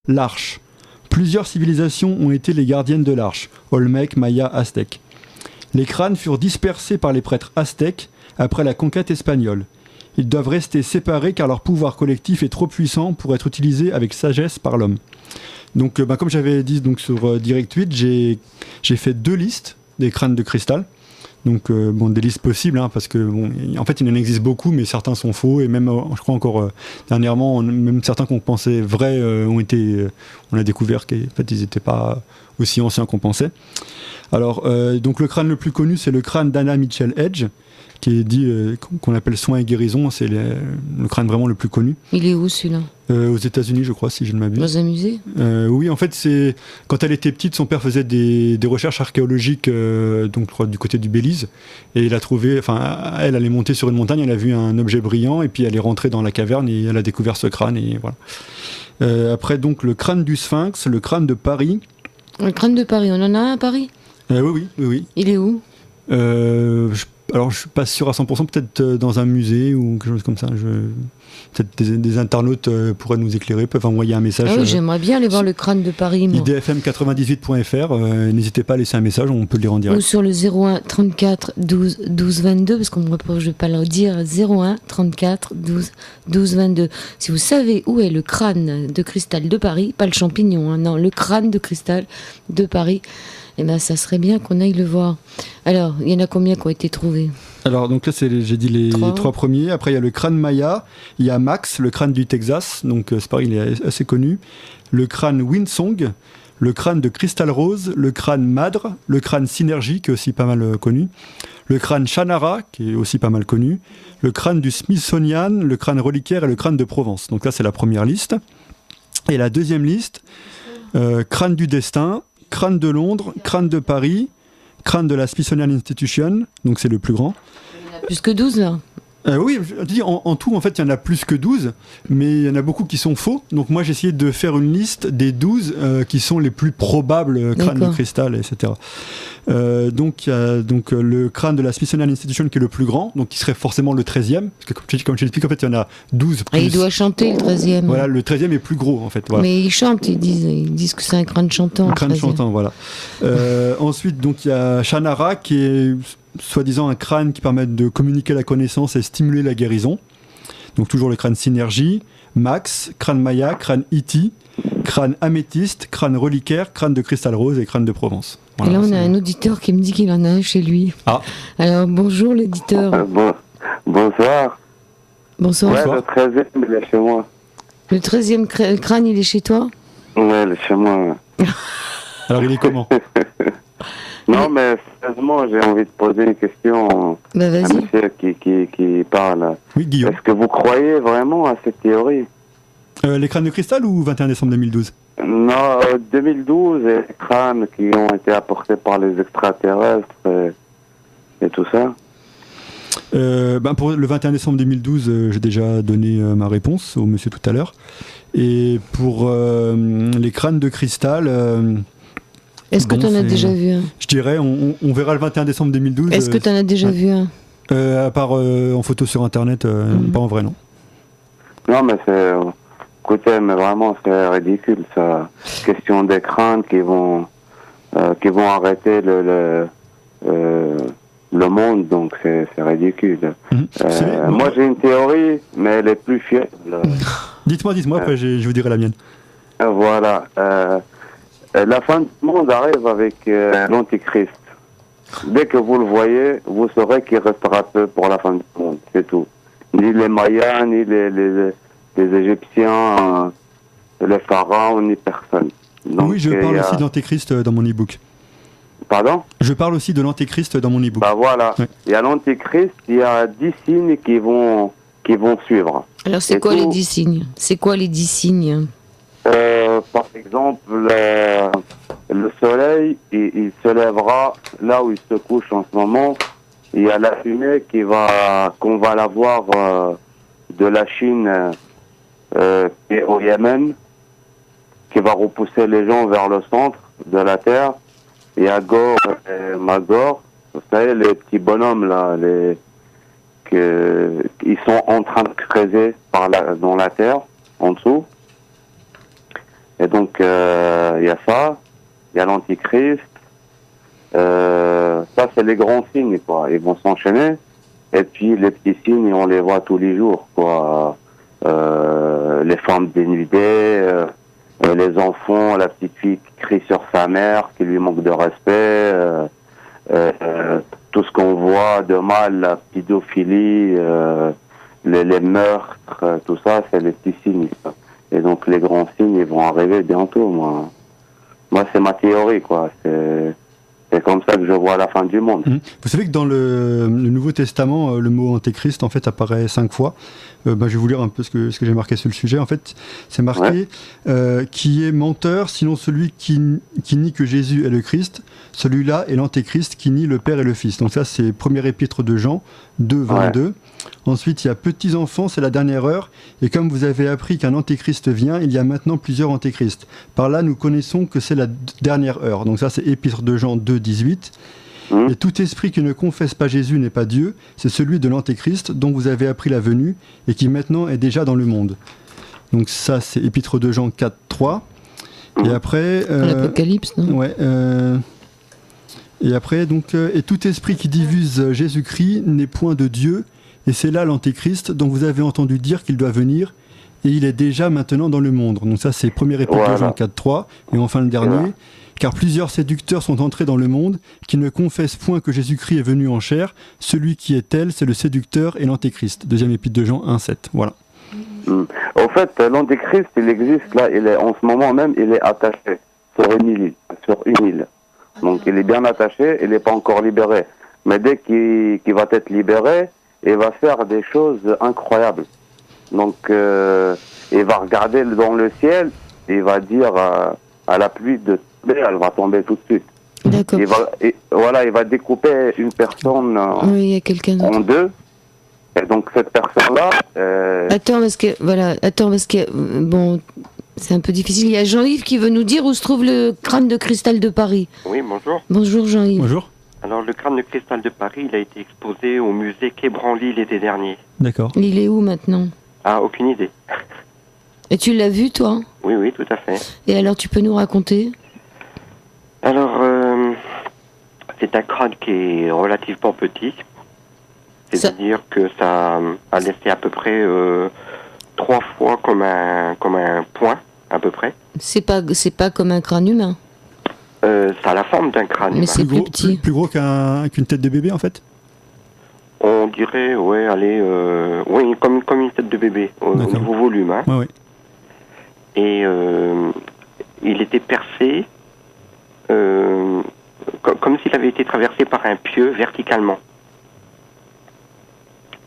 L'arche. Plusieurs civilisations ont été les gardiennes de l'arche, Olmec, Maya, Aztèques. Les crânes furent dispersés par les prêtres aztèques après la conquête espagnole. Ils doivent rester séparés car leur pouvoir collectif est trop puissant pour être utilisé avec sagesse par l'homme. Donc, comme j'avais dit donc, sur Direct 8, j'ai fait 2 listes des crânes de cristal. Donc, des listes possibles, hein, parce que, en fait, il en existe beaucoup, mais certains sont faux, et même, je crois encore, dernièrement, même certains qu'on pensait vrais on a découvert qu'en fait, ils n'étaient pas aussi anciens qu'on pensait. Alors, donc, le crâne le plus connu, c'est le crâne d'Anna Mitchell Edge, qui est dit, qu'on appelle soin et guérison, c'est le crâne vraiment le plus connu. Il est où, celui-là ? Aux États-Unis, je crois, si je ne m'abuse. Dans un musée ? Oui, en fait, c'est quand elle était petite, son père faisait des recherches archéologiques, donc je crois du côté du Belize, et il a trouvé, elle est montée sur une montagne, elle a vu un objet brillant, et puis elle est rentrée dans la caverne et elle a découvert ce crâne, et voilà. Après, donc le crâne du Sphinx, le crâne de Paris. Le crâne de Paris, on en a un à Paris ? Oui. Il est où ? Alors, je suis pas sûr à 100%, peut-être dans un musée ou quelque chose comme ça. Peut-être des internautes pourraient nous éclairer, peuvent envoyer un message. Ah oui, j'aimerais bien aller voir le crâne de Paris. idfm98.fr, n'hésitez pas à laisser un message, on peut le lire en direct. Ou sur le 01 34 12 12 22, parce qu'on je ne vais pas le dire, 01 34 12 12 22. Si vous savez où est le crâne de cristal de Paris, pas le champignon, hein, non, le crâne de cristal de Paris, eh ben, ça serait bien qu'on aille le voir. Alors, il y en a combien qui ont été trouvés ? Alors, donc là, j'ai dit les 3 premiers. Après, il y a le crâne Maya, il y a Max, le crâne du Texas, donc c'est pareil, il est assez connu. Le crâne Winsong, le crâne de Cristal Rose, le crâne Madre, le crâne Synergie, qui est aussi pas mal connu. Le crâne Shannara, qui est aussi pas mal connu. Le crâne du Smithsonian, le crâne reliquaire et le crâne de Provence. Donc là, c'est la première liste. Et la deuxième liste, crâne du destin, crâne de Londres, crâne de Paris, crâne de la Smithsonian Institution, donc c'est le plus grand. Il y en a plus que 12 là. Oui, je dis en tout, en fait, il y en a plus que 12, mais il y en a beaucoup qui sont faux. Donc moi, j'ai essayé de faire une liste des 12 qui sont les plus probables crânes de cristal, etc. Donc, il y a le crâne de la Smithsonian Institution qui est le plus grand, donc qui serait forcément le 13e. Parce que comme je l'explique, en fait, il y en a 12. Et il doit chanter le 13e. Voilà, le 13e est plus gros, en fait. Voilà. Mais ils chantent, ils disent que c'est un crâne chantant. Un crâne chantant, voilà. Ensuite, donc, il y a Shannara qui est soi-disant un crâne qui permet de communiquer la connaissance et stimuler la guérison. Donc toujours le crâne Synergie, Max, crâne Maya, crâne Iti, crâne Améthyste, crâne reliquaire, crâne de Cristal Rose et crâne de Provence. Voilà, et là on a un auditeur qui me dit qu'il en a un chez lui. Ah. Alors bonjour l'éditeur. Bonsoir. Bonsoir. Ouais, le 13e il est chez moi. Le 13e crâne il est chez toi ? Ouais, il est chez moi. Alors il est comment ? Non, mais sérieusement, j'ai envie de poser une question à monsieur qui parle. Oui, Guillaume. Est-ce que vous croyez vraiment à cette théorie ? Les crânes de cristal ou 21 décembre 2012 ? Non, 2012, et les crânes qui ont été apportés par les extraterrestres et tout ça. Pour le 21 décembre 2012, j'ai déjà donné ma réponse au monsieur tout à l'heure. Et pour les crânes de cristal... Est-ce que tu en as déjà vu un ? Je dirais, on verra le 21 décembre 2012. Est-ce que tu en as déjà vu un ? À part en photo sur Internet, pas en vrai, non. Non, mais c'est... Écoutez, mais vraiment, c'est ridicule, ça. Question des crânes qui vont arrêter le monde, donc c'est ridicule. Moi, j'ai une théorie, mais elle est plus fiable. Dites-moi, après je vous dirai la mienne. Voilà. La fin du monde arrive avec l'Antichrist. Dès que vous le voyez, vous saurez qu'il restera peu pour la fin du monde, c'est tout. Ni les Mayas, ni les Égyptiens, les pharaons, ni personne. Donc, oui, je parle aussi de l'Antéchrist dans mon e-book. Pardon ? Je parle aussi de l'Antéchrist dans mon e-book. Bah voilà. Ouais. Il y a l'Antéchrist, il y a 10 signes qui vont suivre. Alors c'est quoi les 10 signes ? C'est quoi les 10 signes ? Par exemple, le soleil, il se lèvera là où il se couche en ce moment. Il y a la fumée qu'on va la voir de la Chine et au Yémen, qui va repousser les gens vers le centre de la Terre. Il y a Gor et Magor, vous savez, les petits bonhommes là, ils sont en train de creuser dans la terre, en dessous. Et donc, il y a ça, il y a l'Antichrist. Ça, c'est les grands signes, quoi. Ils vont s'enchaîner. Et puis, les petits signes, on les voit tous les jours, quoi. Les femmes dénudées, les enfants, la petite fille qui crie sur sa mère, qui lui manque de respect, tout ce qu'on voit de mal, la pédophilie, les meurtres, tout ça, c'est les petits signes. Ça. Et donc, les grands signes, ils vont arriver bientôt, moi. Moi, c'est ma théorie, quoi. C'est comme ça que je vois la fin du monde. Vous savez que dans le Nouveau Testament, le mot antéchrist en fait apparaît 5 fois. Je vais vous lire un peu ce que j'ai marqué sur le sujet. En fait, c'est marqué qui est menteur, sinon celui qui nie que Jésus est le Christ. Celui-là est l'antéchrist qui nie le Père et le Fils. Donc ça, c'est première épître de Jean 2, 22. Ouais. Ensuite, il y a petits enfants, c'est la dernière heure. Et comme vous avez appris qu'un antéchrist vient, il y a maintenant plusieurs antéchrists. Par là, nous connaissons que c'est la dernière heure. Donc ça, c'est épître de Jean 2, 18. Et tout esprit qui ne confesse pas Jésus n'est pas Dieu, c'est celui de l'Antéchrist dont vous avez appris la venue et qui maintenant est déjà dans le monde. Donc ça, c'est épître de Jean 4, 3. Et après... l'Apocalypse, non ? Ouais. Et après, donc, et tout esprit qui diffuse Jésus-Christ n'est point de Dieu, et c'est là l'Antéchrist dont vous avez entendu dire qu'il doit venir, et il est déjà maintenant dans le monde. Donc ça, c'est premier épître de Jean 4, 3. Et enfin le dernier... Car plusieurs séducteurs sont entrés dans le monde, qui ne confessent point que Jésus-Christ est venu en chair. Celui qui est tel, c'est le séducteur et l'antéchrist. Deuxième épître de Jean 1, 7. Voilà. Au fait, l'antéchrist, il existe là, en ce moment même, il est attaché sur une île. Donc il est bien attaché, il n'est pas encore libéré. Mais dès qu'il va être libéré, il va faire des choses incroyables. Donc il va regarder dans le ciel, et il va dire à la pluie de elle va tomber tout de suite. D'accord. Il va découper une personne il y a quelqu'un d'autre. En deux. Et donc cette personne-là... Attends, parce que bon, c'est un peu difficile. Il y a Jean-Yves qui veut nous dire où se trouve le crâne de cristal de Paris. Oui, bonjour. Bonjour Jean-Yves. Bonjour. Alors le crâne de cristal de Paris, il a été exposé au musée Quai Branly l'été dernier. D'accord. Il est où maintenant ? Ah, aucune idée. Et tu l'as vu toi ? Oui, tout à fait. Et alors tu peux nous raconter ? Alors, c'est un crâne qui est relativement petit. C'est-à-dire que ça a laissé à peu près 3 fois comme un point, à peu près. C'est pas comme un crâne humain. Ça a la forme d'un crâne humain. Mais c'est plus petit. Plus gros qu'une tête de bébé, en fait ? On dirait, oui, comme une tête de bébé, au niveau volume. Hein. Ouais. Et il était percé... comme s'il avait été traversé par un pieu verticalement.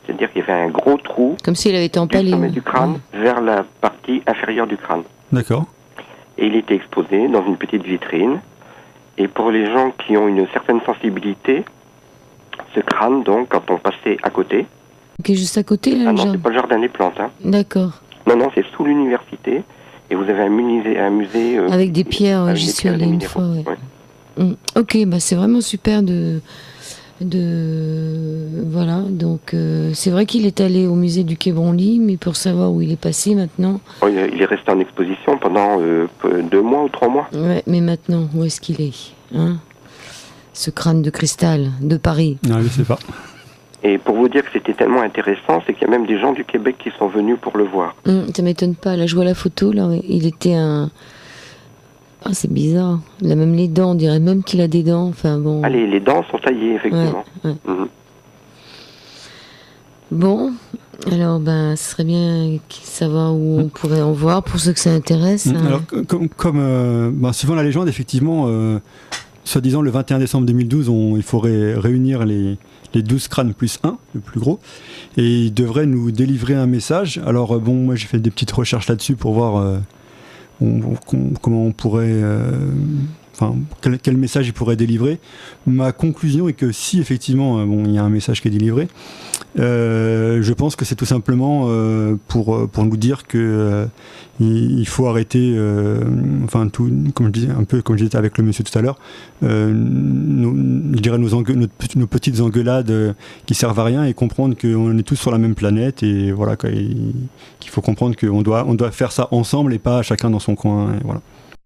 C'est-à-dire qu'il y avait un gros trou comme s'il avait été empalé du sommet du crâne vers la partie inférieure du crâne. D'accord. Et il était exposé dans une petite vitrine. Et pour les gens qui ont une certaine sensibilité, ce crâne, donc, quand on passait à côté... Qui est juste à côté, là, non, c'est pas le jardin des plantes. Hein. D'accord. Non, c'est sous l'université. Et vous avez un musée avec des pierres, j'y suis allée une fois. Ouais. Ok, c'est vraiment super voilà, donc c'est vrai qu'il est allé au musée du Quai Branly, mais pour savoir où il est passé maintenant... Oh, il est resté en exposition pendant 2 mois ou 3 mois. Ouais, mais maintenant, où est-ce qu'il est, hein ? Ce crâne de cristal de Paris. Non, je sais pas. Et pour vous dire que c'était tellement intéressant, c'est qu'il y a même des gens du Québec qui sont venus pour le voir. Ça m'étonne pas, là je vois la photo, là, il était un... Ah, c'est bizarre, il a même les dents, on dirait même qu'il a des dents, enfin bon... Ah, les dents sont taillées, effectivement. Ouais. Bon, alors ce serait bien savoir où on pourrait en voir, pour ceux que ça intéresse. Alors, comme suivant la légende, effectivement, soi-disant le 21 décembre 2012, il faudrait réunir les 12 crânes plus 1, le plus gros, et il devrait nous délivrer un message. Alors moi j'ai fait des petites recherches là-dessus pour voir comment on pourrait... quel message il pourrait délivrer. Ma conclusion est que si effectivement il y a un message qui est délivré, Je pense que c'est tout simplement pour nous dire que il faut arrêter, comme je disais, un peu comme je disais avec le monsieur tout à l'heure, je dirais nos petites engueulades qui servent à rien, et comprendre qu'on est tous sur la même planète, et voilà, qu'il faut comprendre qu'on doit faire ça ensemble et pas chacun dans son coin, et voilà.